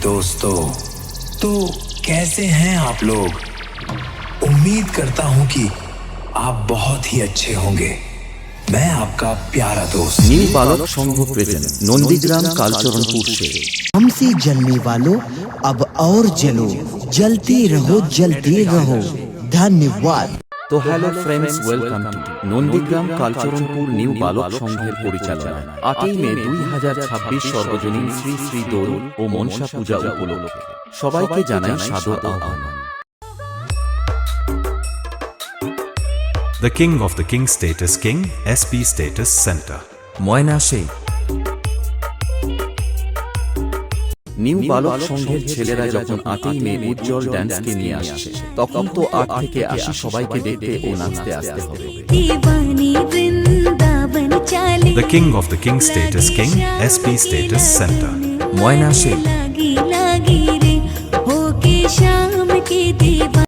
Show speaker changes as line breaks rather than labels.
दोस्तों, तो कैसे हैं आप लोग? उम्मीद करता हूं कि आप बहुत ही अच्छे होंगे। मैं आपका प्यारा दोस्त
न्यू बालक संघ प्रेजेंट नंदीग्राम कालचरणपुर से।
हमसे जलने वालों अब और जलो, जलते रहो। धन्यवाद।
তো hello friends, welcome to Nandigram Kalcharanpur new বালক সংঘের পরিচালনায় 8ই মে 2026 সর্বজনীন শ্রী শ্রী দোল ও মনসা পূজা উপলক্ষে সবাইকে জানাই সাদর আহ্বান।
The King of the King Status King, SP Status Center.
ময়না সেই নিউ বালক সংঘের ছেলেরা যখন 8ই মে উজ্জ্বল ড্যান্সকে নিয়ে আসছে, তখন তো 8 থেকে 80 সবাইকে দেখতে ও নাচতে আসতে হবে।
The King of the King Status King, SP Status Center.
ময়না সেই
शाम के दीवाने